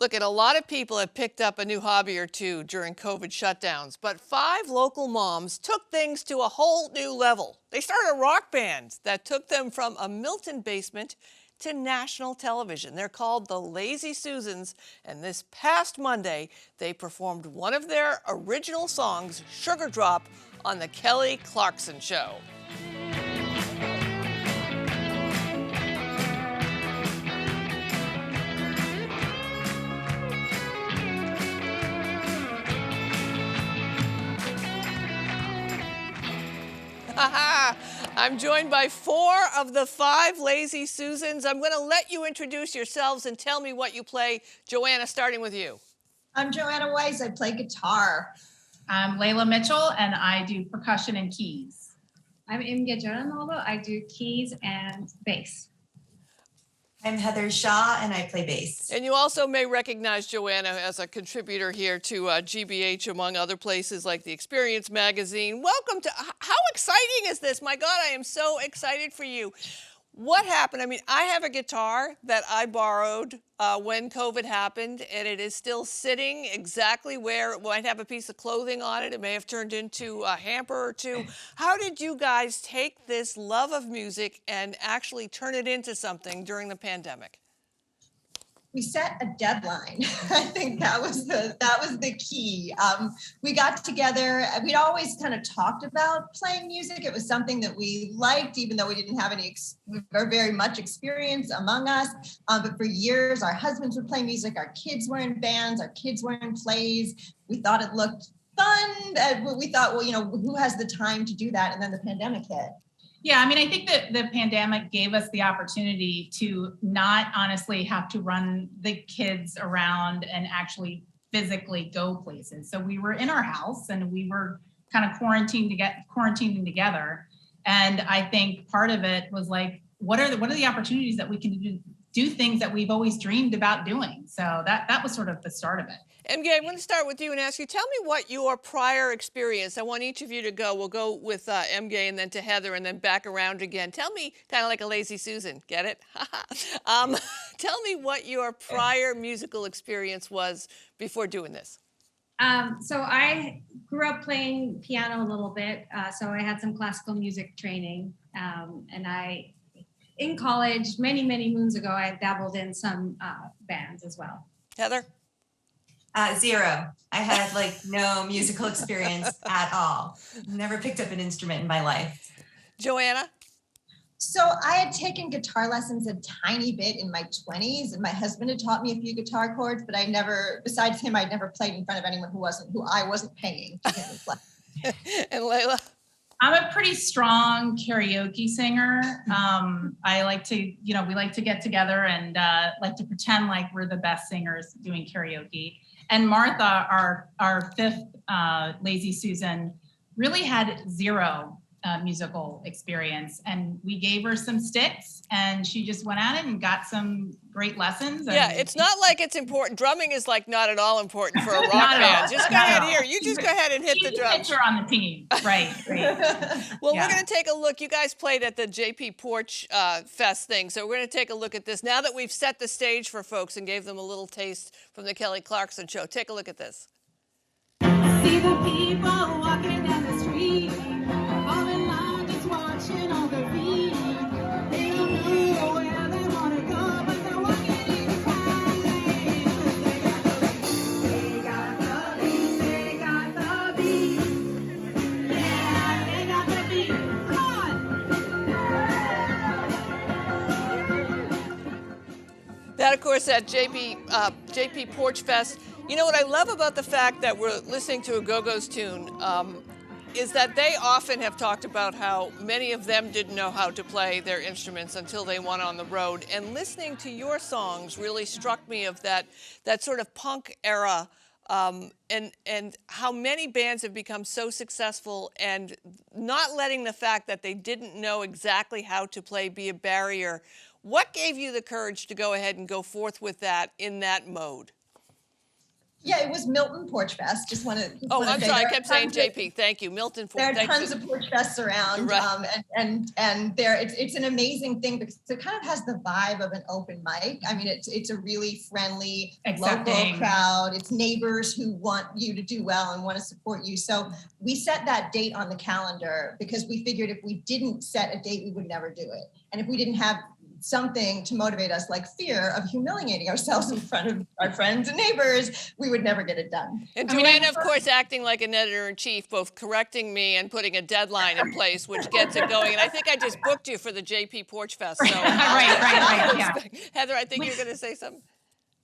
Look, a lot of people have picked up a new hobby or two during COVID shutdowns, but 5 local moms took things to a whole new level. They started a rock band that took them from a Milton basement to national television. They're called the Lazy Susans, and this past Monday, they performed one of their original songs, Sugar Drop, on the Kelly Clarkson Show. I'm joined by 4 of the 5 Lazy Susans. I'm going to let you introduce yourselves and tell me what you play. Joanna, starting with you. I'm Joanna Weiss. I play guitar. I'm Leila Mitchell, and I do percussion and keys. I'm Imge. I do keys and bass. I'm Heather Shaw, and I play bass. And you also may recognize Joanna as a contributor here to GBH, among other places like the Experience magazine. Welcome to, how exciting is this? My God, I am so excited for you. What happened? I mean, I have a guitar that I borrowed when COVID happened, and it is still sitting exactly where it might have a piece of clothing on it. It may have turned into a hamper or two. How did you guys take this love of music and actually turn it into something during the pandemic? We set a deadline. I think that was the key. We got together. We'd always kind of talked about playing music. It was something that we liked, even though we didn't have any very much experience among us. But for years, our husbands would play music. Our kids were in bands. Our kids were in plays. We thought it looked fun. We thought, well, who has the time to do that? And then the pandemic hit. Yeah, I mean, I think that the pandemic gave us the opportunity to not honestly have to run the kids around and actually physically go places. So we were in our house and we were kind of quarantining together. And I think part of it was like, what are the opportunities that we can do things that we've always dreamed about doing? So that was sort of the start of it. Imge, I'm going to start with you and ask you, tell me what your prior experience, I want each of you to go. We'll go with Imge and then to Heather and then back around again. Tell me, kind of like a Lazy Susan, get it? Tell me what your prior musical experience was before doing this. So I grew up playing piano a little bit. So I had some classical music training. And in college, many, many moons ago, I dabbled in some bands as well. Heather? 0. I had no musical experience at all. Never picked up an instrument in my life. Joanna? So I had taken guitar lessons a tiny bit in my 20s, and my husband had taught me a few guitar chords, but besides him, I'd never played in front of anyone who I wasn't paying to hear me play. And Leila? I'm a pretty strong karaoke singer. I like to, we like to get together and like to pretend like we're the best singers doing karaoke. And Martha, our 5th Lazy Susan, really had 0 musical experience. And we gave her some sticks and she just went at it and got some great lessons. Yeah, it's not like it's important. Drumming is not at all important for a rock band. Just go ahead here. You just go ahead and hit the drums. Pitcher on the team. Right. Well, we're going to take a look. You guys played at the JP Porch Fest thing. So we're going to take a look at this. Now that we've set the stage for folks and gave them a little taste from the Kelly Clarkson Show, take a look at this. See the people walking down the street, all in line just watching all the beat. They don't know where they want to go, but they're walking in the highway. They got the beat, they got the beat. Yeah, they got the beat. Come on. That, of course, at JP Porch Fest. You know what I love about the fact that we're listening to a Go-Go's tune is that they often have talked about how many of them didn't know how to play their instruments until they went on the road. And listening to your songs really struck me of that sort of punk era and how many bands have become so successful and not letting the fact that they didn't know exactly how to play be a barrier. What gave you the courage to go ahead and go forth with that in that mode? Yeah, it was Milton Porch Fest. Just want to. Oh, I'm sorry. I kept saying JP. Thank you, Milton. There are Thanks. tons of porch fests around, Right. and there it's an amazing thing because it kind of has the vibe of an open mic. I mean, it's a really friendly local Accepting. crowd. It's neighbors who want you to do well and want to support you. So we set that date on the calendar because we figured if we didn't set a date, we would never do it. And if we didn't have something to motivate us, like fear of humiliating ourselves in front of our friends and neighbors, we would never get it done. And I mean, Joanna, of course, acting like an editor-in-chief, both correcting me and putting a deadline in place, which gets it going. And I think I just booked you for the JP Porch Fest. So, right, yeah. Heather, I think you're going to say something.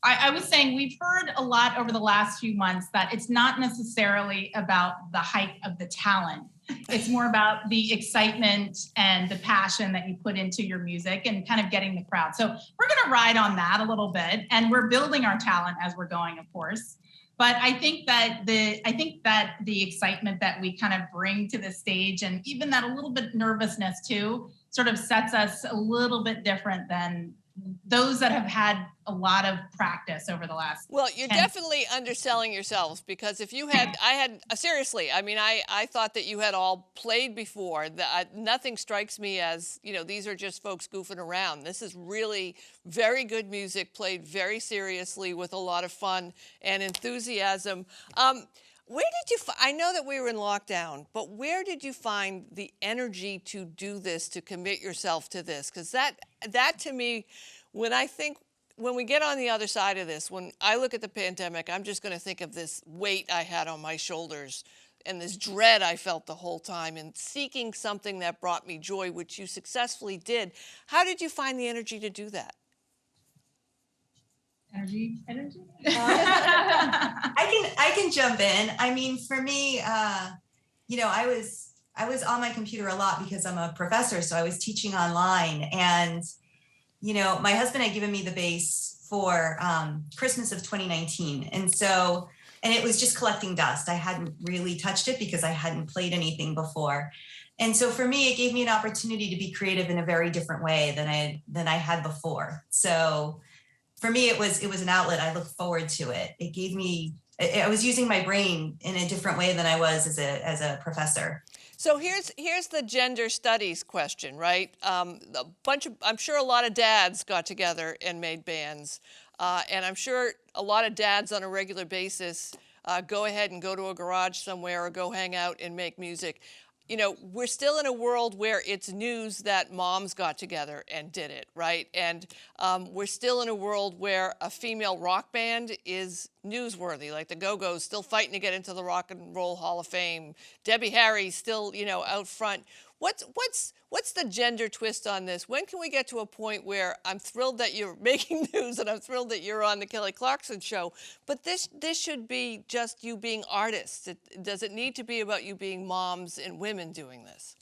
I was saying we've heard a lot over the last few months that it's not necessarily about the height of the talent. It's more about the excitement and the passion that you put into your music and kind of getting the crowd. So we're going to ride on that a little bit, and we're building our talent as we're going, of course. But I think that the excitement that we kind of bring to the stage, and even that a little bit nervousness too, sort of sets us a little bit different than those that have had a lot of practice over the last. Well, you're 10. definitely underselling yourselves, because if you had, seriously, I mean, I thought that you had all played before. Nothing strikes me as, these are just folks goofing around. This is really very good music, played very seriously with a lot of fun and enthusiasm. Where did you, I know that we were in lockdown, but where did you find the energy to do this, to commit yourself to this? Because that to me, when we get on the other side of this, when I look at the pandemic, I'm just going to think of this weight I had on my shoulders and this dread I felt the whole time, and seeking something that brought me joy, which you successfully did. How did you find the energy to do that? Energy. I can jump in. I mean, for me, I was on my computer a lot because I'm a professor, so I was teaching online, and my husband had given me the bass for Christmas of 2019, and it was just collecting dust. I hadn't really touched it because I hadn't played anything before. And so for me, it gave me an opportunity to be creative in a very different way than I had before. So for me, it was an outlet. I look forward to it. It gave me, I was using my brain in a different way than I was as a professor. So here's the gender studies question, right? I'm sure a lot of dads got together and made bands. And I'm sure a lot of dads on a regular basis go ahead and go to a garage somewhere or go hang out and make music. We're still in a world where it's news that moms got together and did it, right? And we're still in a world where a female rock band is newsworthy, like the Go-Go's still fighting to get into the Rock and Roll Hall of Fame. Debbie Harry's still, out front. What's the gender twist on this? When can we get to a point where I'm thrilled that you're making news and I'm thrilled that you're on the Kelly Clarkson Show, but this should be just you being artists? Does it need to be about you being moms and women doing this?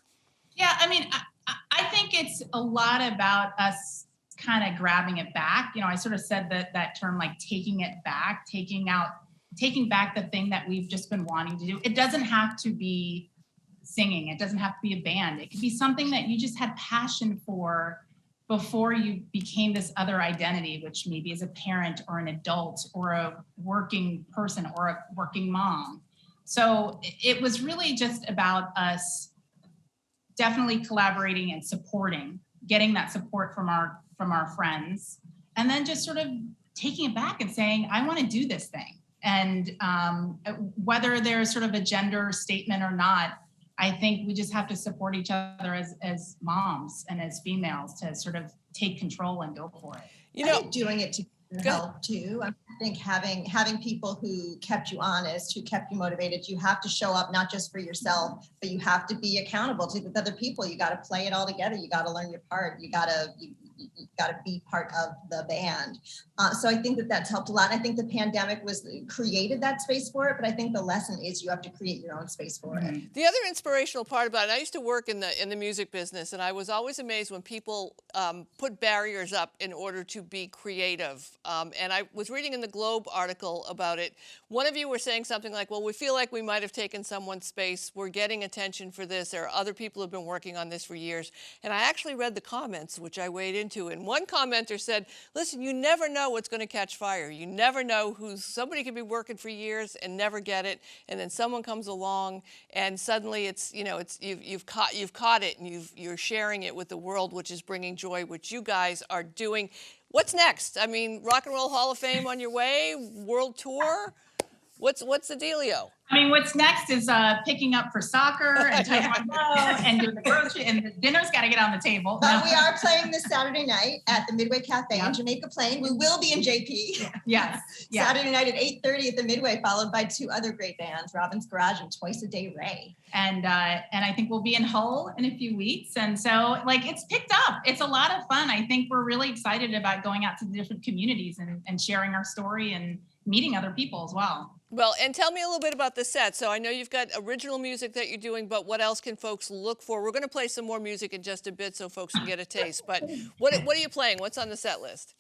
Yeah, I mean, I think it's a lot about us kind of grabbing it back. I sort of said that term, like taking it back, taking back the thing that we've just been wanting to do. It doesn't have to be singing. It doesn't have to be a band. It could be something that you just had passion for before you became this other identity, which maybe is a parent or an adult or a working person or a working mom. So it was really just about us definitely collaborating and supporting, getting that support from our friends, and then just sort of taking it back and saying, I want to do this thing. And whether there's sort of a gender statement or not, I think we just have to support each other as moms and as females to sort of take control and go for it. I think doing it to help too. I think having people who kept you honest, who kept you motivated. You have to show up not just for yourself, but you have to be accountable to the other people. You got to play it all together. You got to learn your part. You got to be part of the band. So I think that's helped a lot. And I think the pandemic created that space for it, but I think the lesson is you have to create your own space for it. The other inspirational part about it, I used to work in the music business, and I was always amazed when people put barriers up in order to be creative. And I was reading in the Globe article about it. One of you were saying something like, well, we feel like we might have taken someone's space. We're getting attention for this. There are other people who have been working on this for years. And I actually read the comments, which I weighed into, to. And one commenter said, listen, you never know what's going to catch fire. You never know somebody could be working for years and never get it. And then someone comes along and suddenly you've caught it and you're sharing it with the world, which is bringing joy, which you guys are doing. What's next? I mean, Rock and Roll Hall of Fame on your way, world tour. What's the dealio? I mean, what's next is picking up for soccer and taekwondo and doing the grocery, and the dinner's got to get on the table. But we are playing this Saturday night at the Midway Cafe in Jamaica Plain. We will be in JP. Yes. Yeah. Saturday night at 8:30 at the Midway, followed by 2 other great bands, Robin's Garage and Twice a Day Ray. And I think we'll be in Hull in a few weeks. And so it's picked up. It's a lot of fun. I think we're really excited about going out to the different communities and sharing our story and meeting other people as well. Well, and tell me a little bit about the set. So I know you've got original music that you're doing, but what else can folks look for? We're going to play some more music in just a bit so folks can get a taste. But what are you playing? What's on the set list?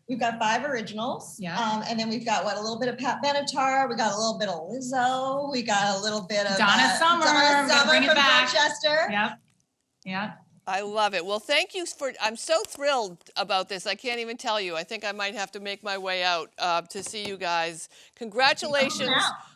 We've got 5 originals. Yeah. And then we've got a little bit of Pat Benatar. We got a little bit of Lizzo. We got a little bit of Donna Summer. Donna Summer Bring it from back. Dorchester. Yep. Yep. I love it. Well, thank you I'm so thrilled about this. I can't even tell you. I think I might have to make my way out to see you guys. Congratulations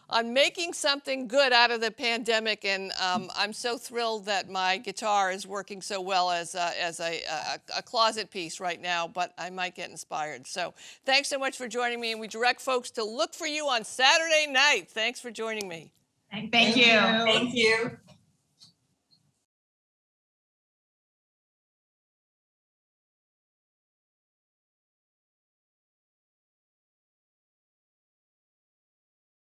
on making something good out of the pandemic. And I'm so thrilled that my guitar is working so well as a closet piece right now, but I might get inspired. So thanks so much for joining me. And we direct folks to look for you on Saturday night. Thanks for joining me. Thank you. Thank you.